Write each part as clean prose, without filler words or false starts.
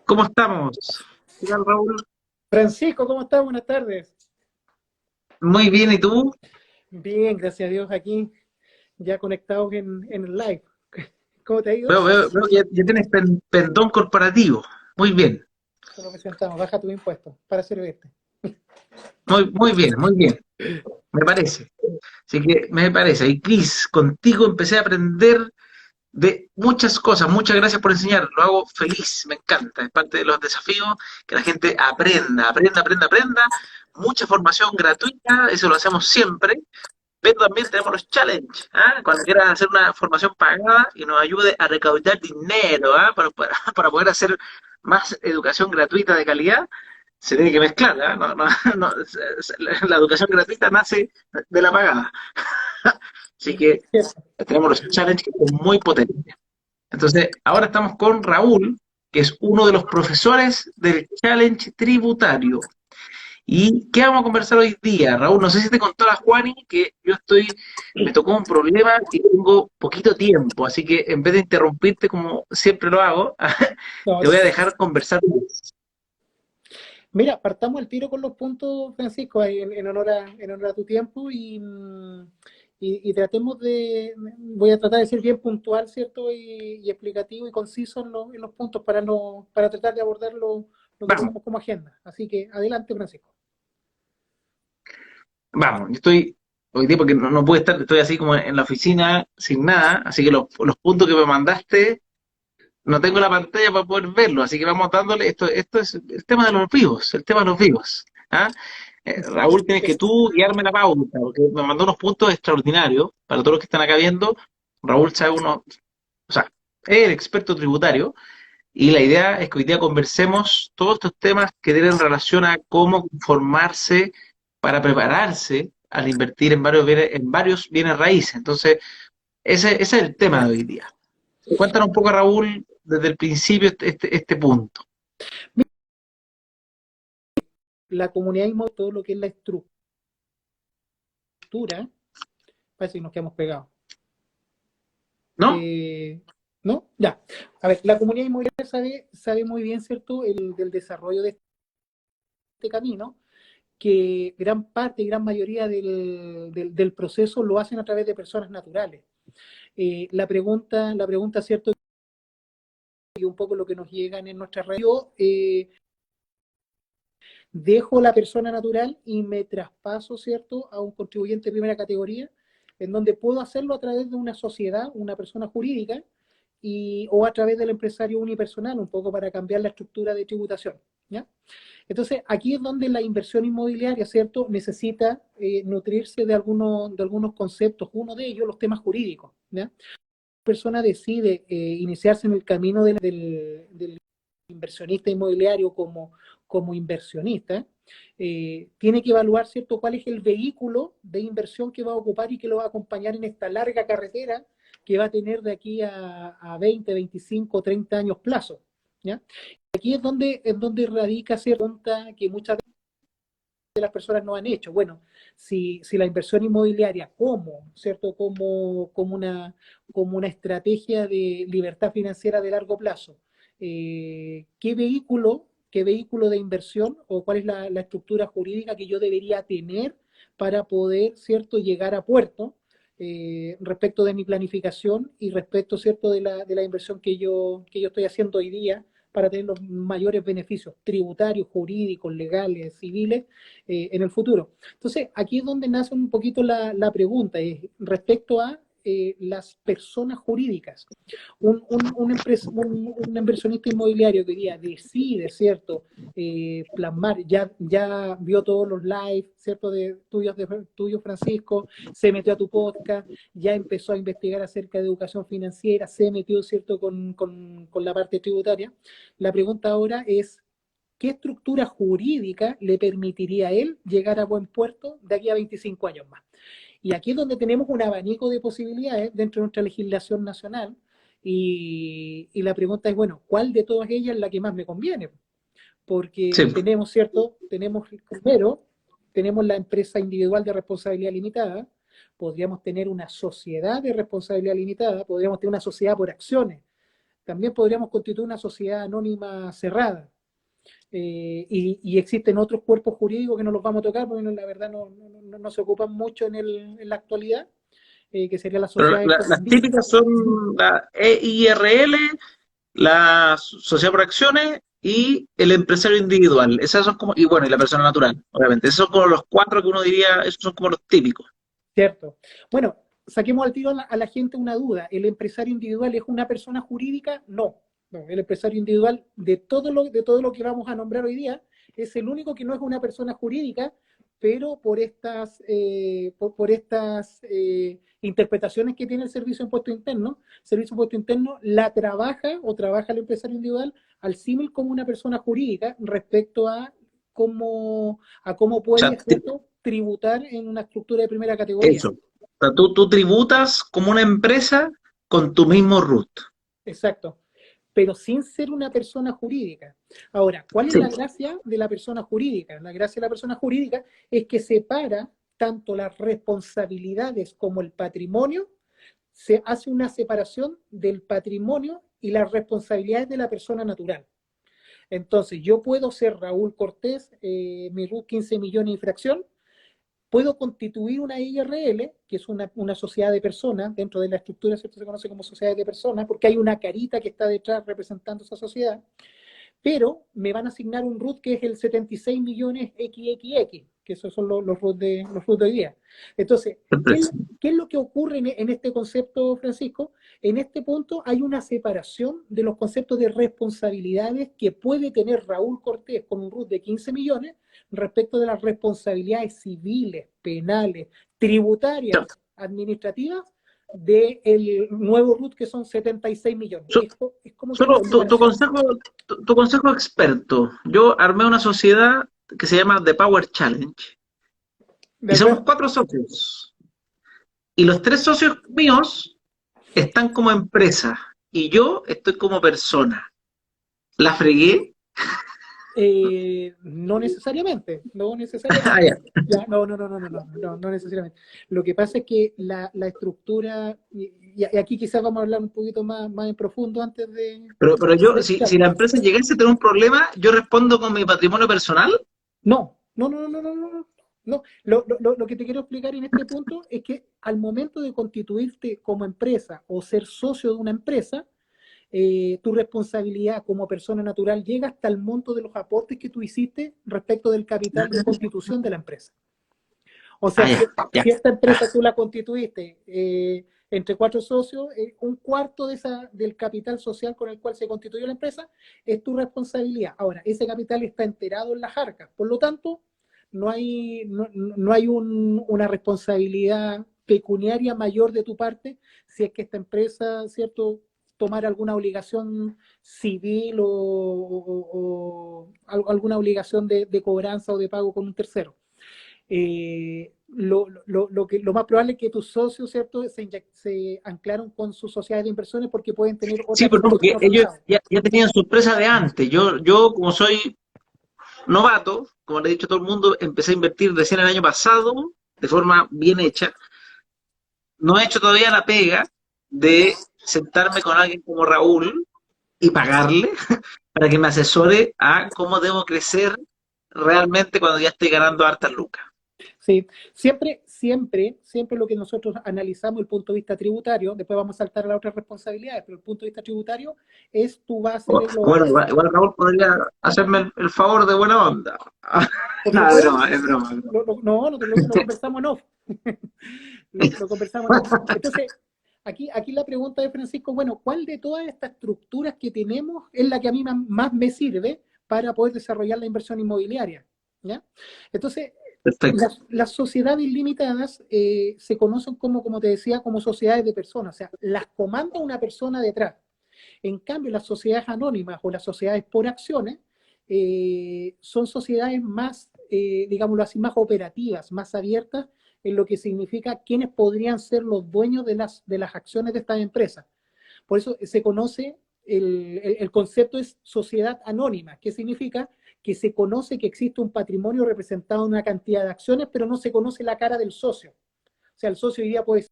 ¿Cómo estamos? ¿Qué tal, Raúl? Francisco, ¿cómo estás? Buenas tardes. Muy bien, ¿y tú? Bien, gracias a Dios, aquí ya conectados en el live. ¿Cómo te ha ido? Veo que ya tienes pendón corporativo. Muy bien, Eso lo presentamos, baja tus impuestos para servirte. muy bien, muy bien. Me parece. Así que me parece. Y Cris, contigo empecé a aprender de muchas cosas. Muchas gracias por enseñar. Lo hago feliz, me encanta. Es parte de los desafíos que la gente aprenda. Mucha formación gratuita, eso lo hacemos siempre. Pero también tenemos los challenge, ¿ah? Cuando quieras hacer una formación pagada y nos ayude a recaudar dinero, ¿ah? Para poder hacer más educación gratuita de calidad, se tiene que mezclar, ¿ah? No, la educación gratuita nace de la pagada. Así que tenemos los challenge que son muy potentes. Entonces, ahora estamos con Raúl, que es uno de los profesores del challenge tributario. ¿Y qué vamos a conversar hoy día, Raúl? No sé si te contó la Juani que me tocó un problema y tengo poquito tiempo, así que en vez de interrumpirte como siempre lo hago, No, te voy a dejar conversar. mira, partamos al tiro con los puntos, Francisco, ahí en honor a tu tiempo y tratemos voy a tratar de ser bien puntual, ¿cierto? Y explicativo y conciso en los puntos para, no, para tratar de abordar lo que Vamos, tenemos como agenda. Así que adelante, Francisco. vamos, yo estoy hoy día porque no pude estar, estoy así como en la oficina sin nada, así que los puntos que me mandaste, no tengo la pantalla para poder verlo, así que vamos dándole, esto es el tema de los vivos, el tema de los vivos. ¿Ah? Raúl, tienes que tú guiarme la pauta, porque me mandó unos puntos extraordinarios para todos los que están acá viendo. Raúl sabe o sea, es el experto tributario, y la idea es que hoy día conversemos todos estos temas que tienen relación a cómo formarse para prepararse al invertir en varios bienes raíces. Entonces, ese es el tema de hoy día. Cuéntanos un poco, Raúl, desde el principio este punto. La comunidad inmobiliaria, todo lo que es la estructura, parece que nos quedamos pegados. ¿No? Eh, ¿No? Ya. A ver, la comunidad inmobiliaria sabe muy bien, ¿cierto?, del desarrollo de este camino, que gran parte, gran mayoría del proceso lo hacen a través de personas naturales. La pregunta, ¿cierto?, y un poco lo que nos llegan en nuestra radio, dejo la persona natural y me traspaso, ¿cierto?, a un contribuyente de primera categoría, en donde puedo hacerlo a través de una sociedad, una persona jurídica, o a través del empresario unipersonal, un poco para cambiar la estructura de tributación, ¿ya? Entonces, aquí es donde la inversión inmobiliaria, ¿cierto?, necesita nutrirse de algunos conceptos, uno de ellos los temas jurídicos, ¿ya? La persona decide iniciarse en el camino del inversionista inmobiliario como inversionista, tiene que evaluar, ¿cierto?, cuál es el vehículo de inversión que va a ocupar y que lo va a acompañar en esta larga carretera que va a tener de aquí a 20, 25, 30 años plazo, ¿ya? Aquí es donde radica cierta pregunta que muchas de las personas no han hecho. Bueno, si la inversión inmobiliaria ¿cierto? Como una estrategia de libertad financiera de largo plazo, ¿qué vehículo de inversión o cuál es la estructura jurídica que yo debería tener para poder, ¿cierto?, llegar a puerto respecto de mi planificación y respecto, ¿cierto?, de la inversión que yo estoy haciendo hoy día para tener los mayores beneficios tributarios, jurídicos, legales, civiles en el futuro. Entonces, aquí es donde nace un poquito la pregunta, respecto a las personas jurídicas. Un inversionista inmobiliario que hoy día decide, ¿cierto?, plasmar, ya vio todos los lives, ¿cierto?, tuyos, Francisco, se metió a tu podcast, ya empezó a investigar acerca de educación financiera, se metió, ¿cierto?, con la parte tributaria. La pregunta ahora es, ¿qué estructura jurídica le permitiría a él llegar a buen puerto de aquí a 25 años más? Y aquí es donde tenemos un abanico de posibilidades dentro de nuestra legislación nacional y la pregunta es, bueno, ¿cuál de todas ellas es la que más me conviene? Sí, Porque tenemos, ¿cierto? Primero, tenemos la empresa individual de responsabilidad limitada, podríamos tener una sociedad de responsabilidad limitada, podríamos tener una sociedad por acciones, también podríamos constituir una sociedad anónima cerrada. Y existen otros cuerpos jurídicos que no los vamos a tocar porque la verdad no se ocupan mucho en la actualidad, que sería la Pero sociedad de las compromiso. típicas son la EIRL, la sociedad por acciones y el empresario individual. Esas son como, y bueno, y la persona natural, obviamente. Esos son como los cuatro que uno diría, esos son como los típicos. ¿Cierto? Bueno, saquemos al tiro a la gente una duda. ¿El empresario individual es una persona jurídica? No. No, el empresario individual, de todo lo que vamos a nombrar hoy día, es el único que no es una persona jurídica, pero por estas interpretaciones que tiene el Servicio de Impuesto Interno la trabaja el empresario individual al símil como una persona jurídica respecto a cómo O sea, puede, ¿cierto?, tributar en una estructura de primera categoría. eso. O sea, tú tributas como una empresa con tu mismo RUT. Exacto. Pero sin ser una persona jurídica. Ahora, ¿cuál es Sí. la gracia de la persona jurídica? La gracia de la persona jurídica es que separa tanto las responsabilidades como el patrimonio, se hace una separación del patrimonio y las responsabilidades de la persona natural. Entonces, yo puedo ser Raúl Cortés, mi RUT 15 millones de infracción, puedo constituir una IRL, que es una sociedad de personas, dentro de la estructura, ¿cierto?, se conoce como sociedad de personas, porque hay una carita que está detrás representando esa sociedad, pero me van a asignar un RUT que es el 76 millones XXX, que esos son los RUT de hoy día. Entonces, ¿qué es lo que ocurre en este concepto, Francisco? En este punto hay una separación de los conceptos de responsabilidades que puede tener Raúl Cortés con un RUT de 15 millones respecto de las responsabilidades civiles, penales, tributarias, administrativas del nuevo RUT que son 76 millones. So- Es como que Solo una separación. tu consejo experto. Yo armé una sociedad que se llama The Power Challenge ¿De y somos acuerdo? 4 socios. Y los 3 socios míos están como empresa y yo estoy como persona. ¿La fregué? No necesariamente, no Ah, necesariamente. ya. Ya, no necesariamente. Lo que pasa es que la estructura, y aquí quizás vamos a hablar un poquito más en profundo antes de, Pero yo, de si explicarlo. la empresa llegase a tener un problema, yo respondo con mi patrimonio personal. No. No, lo que te quiero explicar en este punto es que al momento de constituirte como empresa o ser socio de una empresa, tu responsabilidad como persona natural llega hasta el monto de los aportes que tú hiciste respecto del capital de constitución de la empresa. O Ah, sea, ya, ya. si esta empresa tú la constituiste entre 4 socios, un cuarto del capital social con el cual se constituyó la empresa es tu responsabilidad. Ahora, ese capital está enterado en las arcas, por lo tanto, no hay una responsabilidad pecuniaria mayor de tu parte si es que esta empresa, ¿cierto?, tomar alguna obligación civil o alguna obligación de cobranza o de pago con un tercero. Lo más probable es que tus socios, ¿cierto?, se anclaron con sus sociedades de inversiones porque pueden tener Sí, otras pero no, inversiones porque a otro ellos lado. ya tenían su empresa de antes. Yo, como soy novato, como le he dicho a todo el mundo, empecé a invertir recién el año pasado, de forma bien hecha. No he hecho todavía la pega de sentarme con alguien como Raúl y pagarle para que me asesore a cómo debo crecer realmente cuando ya estoy ganando hartas lucas. Sí, siempre lo que nosotros analizamos el punto de vista tributario, después vamos a saltar a las otras responsabilidades, pero el punto de vista tributario es tu base de Bueno, global. igual Raúl podría hacerme el favor de buena onda. Por No, es supuesto, broma, es broma. lo conversamos en off. Lo conversamos en off. Entonces, aquí la pregunta de Francisco, bueno, ¿cuál de todas estas estructuras que tenemos es la que a mí más me sirve para poder desarrollar la inversión inmobiliaria? ¿Ya? Entonces, Perfecto. las sociedades limitadas se conocen como te decía, como sociedades de personas, o sea, las comanda una persona detrás. En cambio, las sociedades anónimas o las sociedades por acciones son sociedades más, digámoslo así, más operativas, más abiertas en lo que significa quiénes podrían ser los dueños de las acciones de estas empresas. Por eso se conoce, el concepto es sociedad anónima, que significa que se conoce que existe un patrimonio representado en una cantidad de acciones, pero no se conoce la cara del socio. O sea, el socio hoy día puede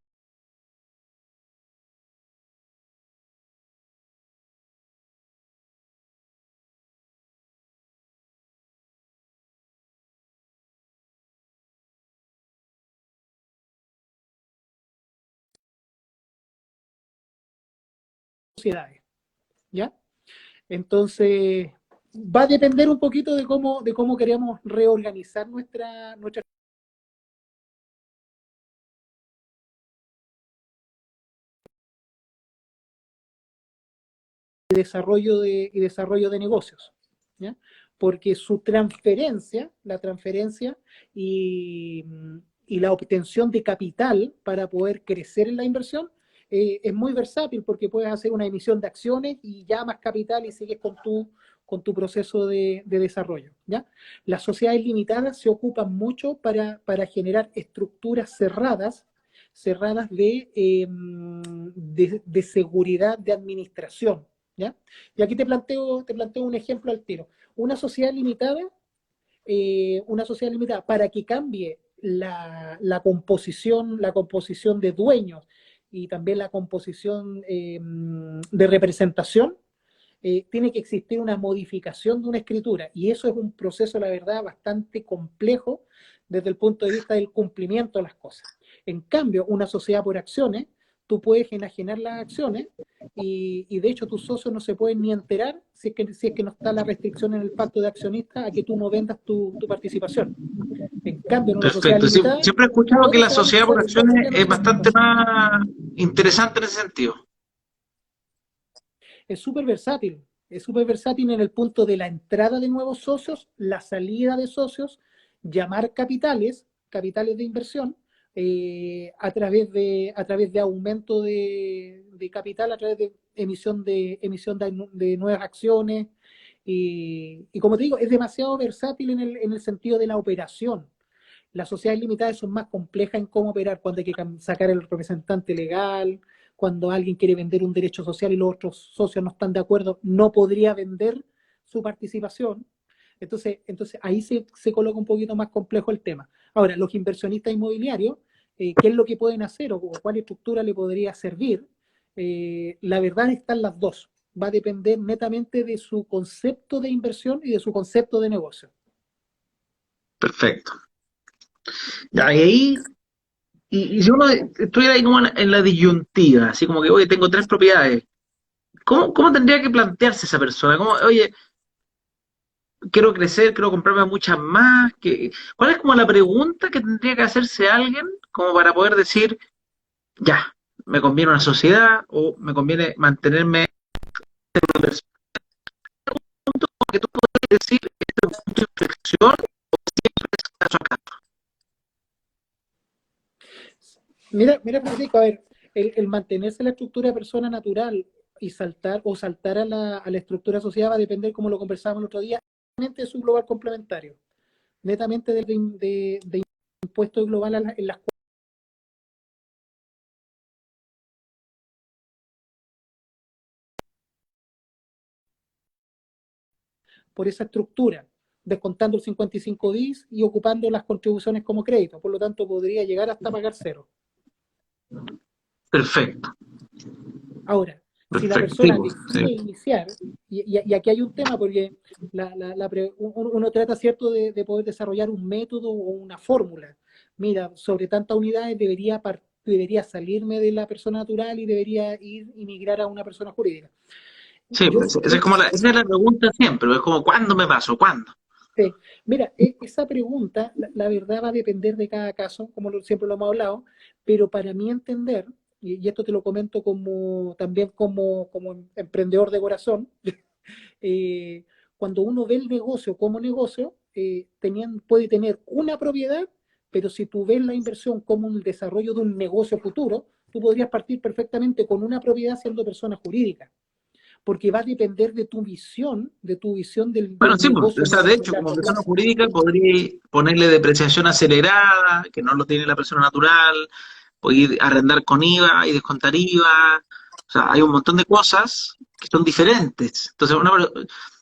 sociedades, ¿ya? Entonces, va a depender un poquito de cómo queremos reorganizar nuestra y desarrollo de negocios, ¿ya? Porque su transferencia, la transferencia y, y la obtención de capital para poder crecer en la inversión es muy versátil porque puedes hacer una emisión de acciones y llamas capital y sigues con tu proceso de desarrollo, ¿ya? Las sociedades limitadas se ocupan mucho para generar estructuras cerradas de seguridad de administración, ¿ya? Y aquí te planteo un ejemplo al tiro. Una sociedad limitada para que cambie la composición de dueños y también la composición de representación, tiene que existir una modificación de una escritura. Y eso es un proceso, la verdad, bastante complejo desde el punto de vista del cumplimiento de las cosas. En cambio, una sociedad por acciones, tú puedes enajenar las acciones y de hecho tus socios no se pueden ni enterar si es que no está la restricción en el pacto de accionistas a que tú no vendas tu participación. En cambio, en una sociedad Perfecto. Sí, limitada, siempre he escuchado que todo la se va a sociedad por negociar acciones exactamente es en la bastante presentación. más interesante en ese sentido. Es súper versátil en el punto de la entrada de nuevos socios, la salida de socios, llamar capitales de inversión, a través de aumento de capital, a través de de nuevas acciones. Y como te digo, es demasiado versátil en el sentido de la operación. Las sociedades limitadas son más complejas en cómo operar, cuando hay que sacar el representante legal, cuando alguien quiere vender un derecho social y los otros socios no están de acuerdo, no podría vender su participación. Entonces ahí se coloca un poquito más complejo el tema. Ahora, los inversionistas inmobiliarios, ¿qué es lo que pueden hacer o cuál estructura le podría servir? La verdad están las dos. Va a depender netamente de su concepto de inversión y de su concepto de negocio. Perfecto. Ya, y ahí, y si uno estuviera ahí como en la disyuntiva, así como que, oye, tengo tres propiedades, ¿cómo tendría que plantearse esa persona? ¿Cómo, oye, quiero crecer, quiero comprarme muchas más? ¿Cuál es como la pregunta que tendría que hacerse alguien como para poder decir, ya, me conviene una sociedad o me conviene mantenerme en una inversión? Que tú puedes decir, esta es mucha inflexión caso a caso. Mira, Francisco, a ver, el mantenerse en la estructura de persona natural y saltar a la estructura asociada va a depender, como lo conversábamos el otro día, netamente de su global complementario, netamente de impuesto global en las por esa estructura, descontando el 55 DIS y ocupando las contribuciones como crédito. Por lo tanto, podría llegar hasta pagar cero. Perfecto, Ahora, si la perfecto. Sí, persona pues, decide sí. iniciar, y aquí hay un tema porque uno trata, ¿cierto?, de poder desarrollar un método o una fórmula. Mira, sobre tantas unidades debería salirme de la persona natural y debería ir y migrar a una persona jurídica. Sí, pues, esa Yo es como esa es la pregunta siempre, es como ¿cuándo me paso? ¿Cuándo? Sí. Mira, esa pregunta, la verdad va a depender de cada caso, como siempre lo hemos hablado, pero para mí entender, y esto te lo comento también como emprendedor de corazón, eh, cuando uno ve el negocio como negocio, puede tener una propiedad, pero si tú ves la inversión como un desarrollo de un negocio futuro, tú podrías partir perfectamente con una propiedad siendo persona jurídica, porque va a depender de tu visión Bueno, del sí, pues, o negocio sea, de mediano y hecho, como largo persona plazo. jurídica podría ponerle depreciación acelerada, que no lo tiene la persona natural, podría arrendar con IVA y descontar IVA, o sea, hay un montón de cosas que son diferentes. Entonces,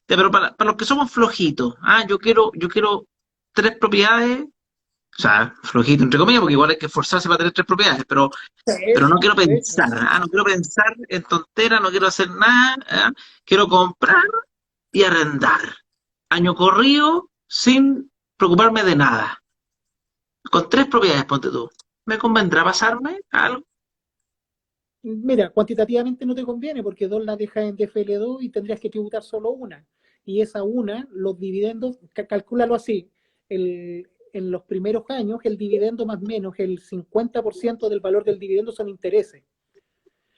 ya, pero para los que somos flojitos, yo quiero tres propiedades, o sea, flojito entre comillas, porque igual hay que esforzarse para tener tres propiedades, pero no quiero De hecho. pensar, no quiero pensar en tonteras, no quiero hacer nada, quiero comprar y arrendar. Año corrido sin preocuparme de nada. Con tres propiedades, ponte tú. ¿Me convendrá pasarme a algo? Mira, cuantitativamente no te conviene porque dos las dejas en DFL2 y tendrías que tributar solo una. Y esa una, los dividendos, calcúlalo así, en los primeros años el dividendo más o menos, el 50% del valor del dividendo son intereses.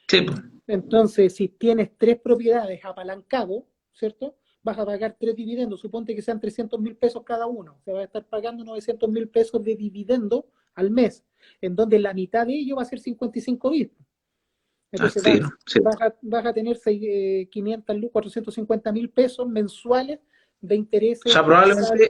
Sí, pues. Entonces, si tienes tres propiedades apalancado, ¿cierto? Vas a pagar tres dividendos, suponte que sean 300.000 pesos cada uno, se va a estar pagando 900.000 pesos de dividendo al mes, en donde la mitad de ello va a ser 55 bits. Al Entonces tiro, sí. vas a tener 500, 450.000 pesos mensuales de O intereses sea, mensuales. probablemente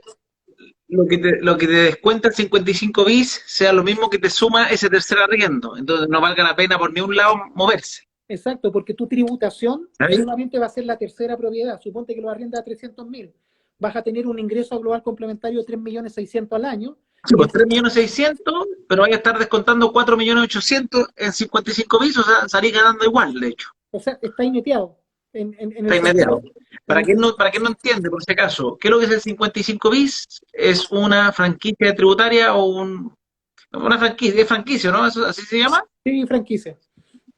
lo que te descuenta el 55 bis sea lo mismo que te suma ese tercer arriendo. Entonces no valga la pena por ni un lado moverse. Exacto, porque tu tributación ¿Sabes? solamente va a ser la tercera propiedad. Suponte que lo arriendas a 300.000. Vas a tener un ingreso global complementario de 3.600.000 al año. Sí, Y pues ese, 3.600.000, pero vaya a estar descontando 4.800.000 en 55 bis, o sea, salís ganando igual, de hecho. o sea, está inneteado en el Está inmediato. sentido, en Para el quien no, sentido, para quien no entiende, por si acaso, ¿qué es lo que es el 55 bis? Es una franquicia tributaria o una franquicia, es franquicia, ¿no? Así se llama. sí, franquicia.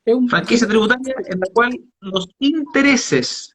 Es un, Franquicia tributaria en la cual los intereses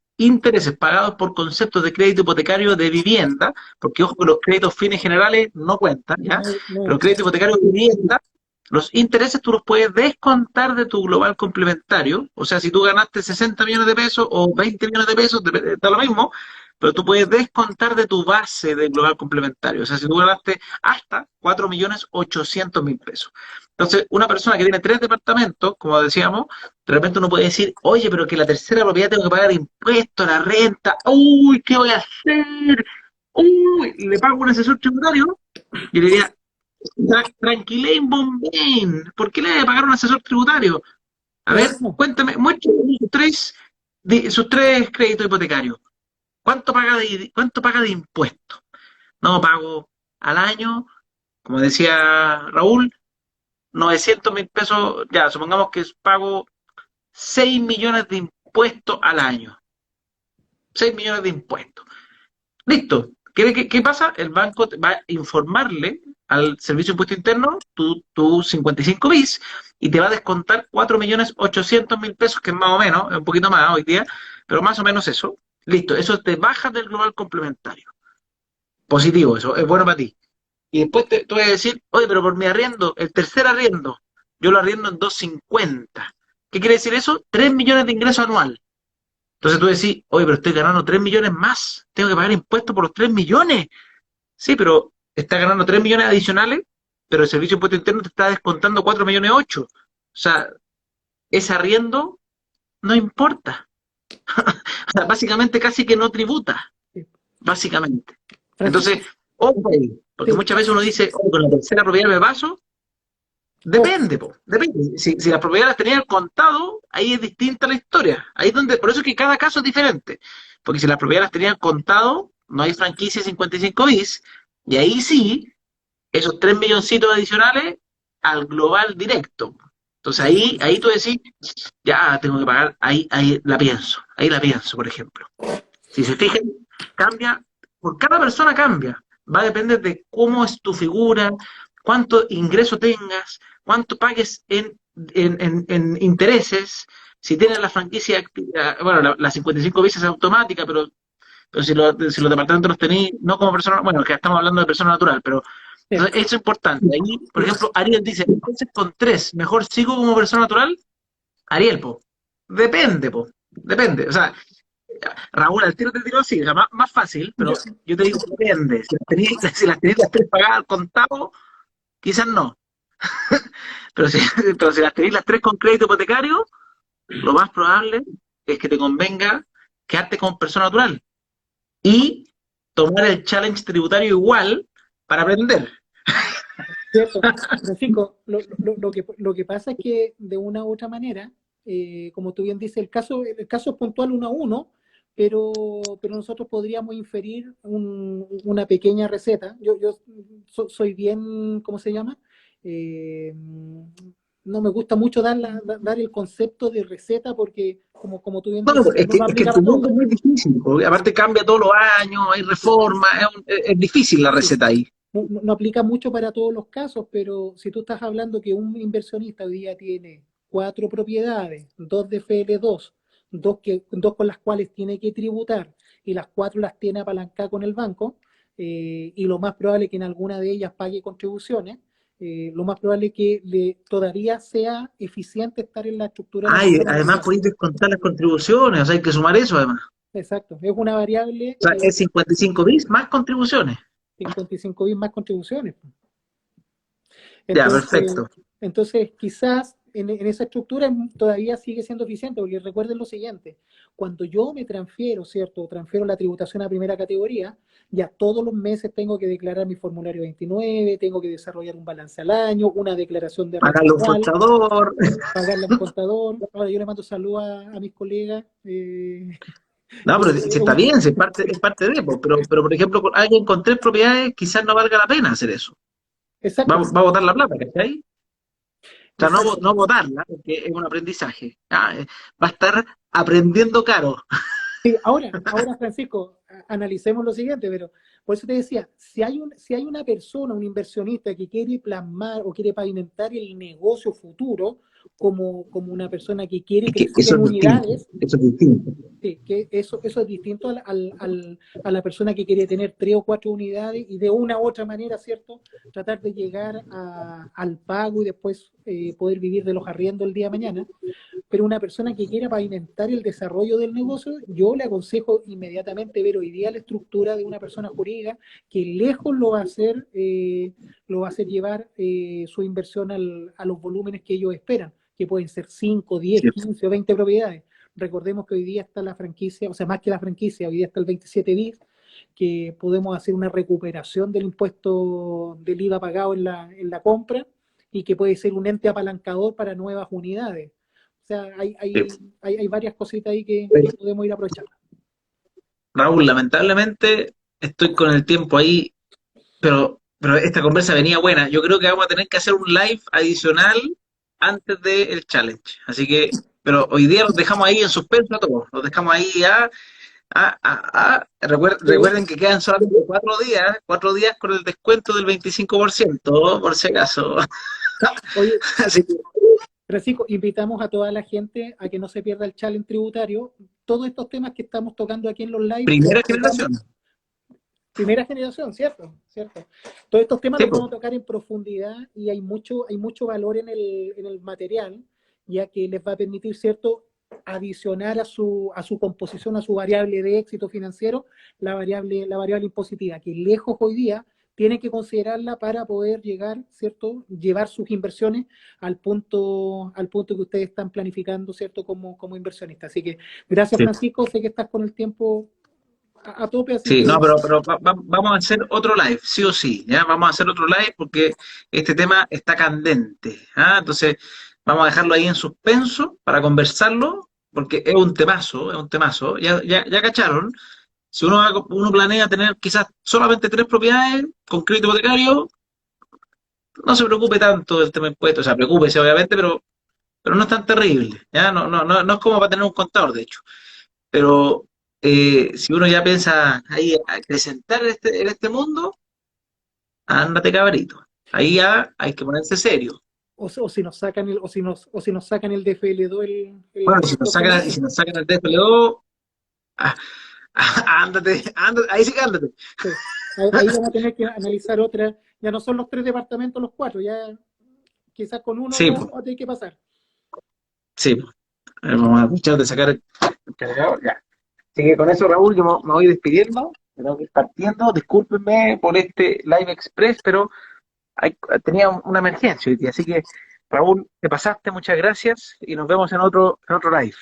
pagados por conceptos de crédito hipotecario de vivienda, porque ojo que los créditos fines generales no cuentan, ¿ya? no Pero entra. crédito hipotecario de vivienda, los intereses tú los puedes descontar de tu global complementario, o sea, si tú ganaste 60 millones de pesos o 20 millones de pesos, da lo mismo, pero tú puedes descontar de tu base de global complementario, o sea, si tú ganaste hasta 4.800.000 pesos. Entonces, una persona que tiene tres departamentos, como decíamos, de repente uno puede decir, oye, pero que la tercera propiedad tengo que pagar impuestos, la renta, uy, ¿qué voy a hacer? Uy, le pago un asesor tributario. Y le diría, tranquilén, bombín, ¿por qué le voy a pagar un asesor tributario? A Claro, ver, no. cuéntame, muéstrame sus tres créditos hipotecarios. ¿Cuánto paga de impuestos? No, pago al año, como decía Raúl, 900.000 pesos, ya, supongamos que pago 6 millones de impuestos al año. 6 millones de impuestos. Listo. ¿Qué pasa? El banco va a informarle al Servicio de Impuesto Interno tu 55 bis y te va a descontar 4.800.000 pesos, que es más o menos, es un poquito más hoy día, pero más o menos eso. Listo, eso te baja del global complementario. Positivo, eso es bueno para ti. Y después te voy a decir, oye, pero por mi arriendo, el tercer arriendo, yo lo arriendo en 250. ¿Qué quiere decir eso? 3 millones de ingreso anual. Entonces tú decís, oye, pero estoy ganando 3 millones más, tengo que pagar impuestos por los 3 millones. Sí, pero estás ganando 3 millones adicionales, pero el Servicio de Impuesto Interno te está descontando 4 millones 8. O sea, ese arriendo no importa. O sea, básicamente casi que no tributa, Sí. básicamente. Francisco, Entonces, ojo ahí, porque sí, muchas veces uno dice, oye, con la tercera propiedad me paso. ojo, Depende, po, depende. Si las propiedades las tenías al contado, ahí es distinta la historia. Ahí es donde, por eso es que cada caso es diferente. Porque si las propiedades las tenían al contado, no hay franquicia 55 bis, y ahí sí, esos 3 milloncitos adicionales al global directo. Entonces ahí tú decís, ya tengo que pagar, ahí la pienso, por ejemplo. Si se fijan, cambia, por cada persona cambia. Va a depender de cómo es tu figura, cuánto ingreso tengas, cuánto pagues en intereses, si tienes la franquicia, bueno, la 55 veces es automática, pero si los departamentos los tenéis, no como persona, bueno, que estamos hablando de persona natural, pero sí, entonces, eso es importante. Ahí, por ejemplo, Ariel dice, entonces con tres, ¿mejor sigo como persona natural? Ariel, po. Depende, po. Depende. O sea, Raúl al tiro te tiró así, o sea, más fácil, yo, pero yo te digo, depende. Si las tenéis las tres pagadas al contado, quizás no. Pero si, pero si las tenéis las tres con crédito hipotecario, lo más probable es que te convenga quedarte como persona natural y tomar el challenge tributario igual para aprender. cierto, Francisco, lo que pasa es que de una u otra manera, como tú bien dices, el caso es puntual uno a uno, pero nosotros podríamos inferir una pequeña receta. Yo soy bien, ¿cómo se llama? Eh, no me gusta mucho dar el concepto de receta porque, como tú bien No, dices, es no, que, no es que aplica tu para mundo es todo. muy difícil, porque aparte cambia todos los años, hay reformas, es difícil la Sí. receta ahí. No aplica mucho para todos los casos, pero si tú estás hablando que un inversionista hoy día tiene 4 propiedades, 2 de FL2, dos con las cuales tiene que tributar y las 4 las tiene apalancadas con el banco, y lo más probable es que en alguna de ellas pague contribuciones, lo más probable es que todavía sea eficiente estar en la estructura de la Ay, persona además natural. podéis descontar las contribuciones, o sea, hay que sumar eso además. Exacto, es una variable, O sea, es 55 bis más contribuciones. 55 bien más contribuciones. Ya, Entonces, perfecto. entonces quizás en esa estructura todavía sigue siendo eficiente, porque recuerden lo siguiente, cuando yo me transfiero, ¿cierto? Transfiero la tributación a primera categoría, ya todos los meses tengo que declarar mi formulario 29, tengo que desarrollar un balance al año, una declaración de renta Pagarle un anual, contador. pagarle a un contador. Ahora yo le mando saludos a mis colegas. No, pero si está bien, si es parte de, pues, pero por ejemplo, con alguien con 3 propiedades, quizás no valga la pena hacer eso. Exacto, Va a botar la plata, ¿cachai? O sea, no, exacto. no botarla, porque es un aprendizaje. ¿Ya? Va a estar aprendiendo caro. Sí, ahora Francisco, analicemos lo siguiente, pero por eso te decía, si hay una persona, un inversionista que quiere plasmar o quiere pavimentar el negocio futuro como una persona que quiere Es que crecer eso en es distinto. unidades. Eso es distinto. Sí, que eso es distinto a la persona que quiere tener 3 o 4 unidades y de una u otra manera, ¿cierto? Tratar de llegar al pago y después poder vivir de los arriendos el día de mañana. Pero una persona que quiera pavimentar el desarrollo del negocio, yo le aconsejo inmediatamente ver hoy día la estructura de una persona jurídica que lejos lo va a hacer llevar su inversión a los volúmenes que ellos esperan, que pueden ser 5, 10, Sí. 15 o 20 propiedades. Recordemos que hoy día está la franquicia, o sea, más que la franquicia, hoy día está el 27 bis, que podemos hacer una recuperación del impuesto del IVA pagado en la compra y que puede ser un ente apalancador para nuevas unidades. O sea, hay varias cositas ahí que podemos ir aprovechando. Raúl, lamentablemente estoy con el tiempo ahí, pero esta conversa venía buena. Yo creo que vamos a tener que hacer un live adicional antes del challenge. Así que, pero hoy día los dejamos ahí en suspenso a todos. Los dejamos ahí Pero, recuerden que quedan solamente 4 días con el descuento del 25%, por si acaso. oye, Así que, Francisco, invitamos a toda la gente a que no se pierda el challenge tributario. Todos estos temas que estamos tocando aquí en los live los primera tocamos. generación. Primera generación, ¿cierto? ¿Cierto? Todos estos temas Sí, los pues. vamos a tocar en profundidad y hay mucho valor en el material, ya que les va a permitir, ¿cierto?, adicionar a su composición, a su variable de éxito financiero, la variable impositiva, que lejos hoy día tienen que considerarla para poder llegar, ¿cierto?, llevar sus inversiones al punto que ustedes están planificando, ¿cierto?, como inversionistas. Así que gracias, Sí. Francisco, sé que estás con el tiempo a tope, así Sí, que no, pero vamos a hacer otro live, sí o sí, ¿ya? Vamos a hacer otro live porque este tema está candente, ¿ah? Entonces, vamos a dejarlo ahí en suspenso para conversarlo, porque es un temazo, ya cacharon. Si uno planea tener quizás solamente 3 propiedades con crédito hipotecario, no se preocupe tanto del tema impuesto, o sea, preocúpese obviamente, pero no es tan terrible, ¿ya? No es como para tener un contador, de hecho. Pero si uno ya piensa ahí acrecentar en este mundo, ándate cabrito. Ahí ya hay que ponerse serio. o si nos sacan o si nos sacan el DFL2 Bueno, y el próximo año. si nos sacan el DFLO, ah, ándate, ahí sí que ándate. Sí. Ahí vamos a tener que analizar otra, ya no son los 3 departamentos, los 4, ya quizás con uno Sí, vamos pues, a tener que pasar. sí, pues. Vamos a escuchar de sacar el cargador, ya. Así que con eso, Raúl, yo me voy despidiendo, me tengo que ir partiendo. Discúlpenme por este Live Express, pero tenía una emergencia hoy día. Así que, Raúl, te pasaste, muchas gracias y nos vemos en otro live.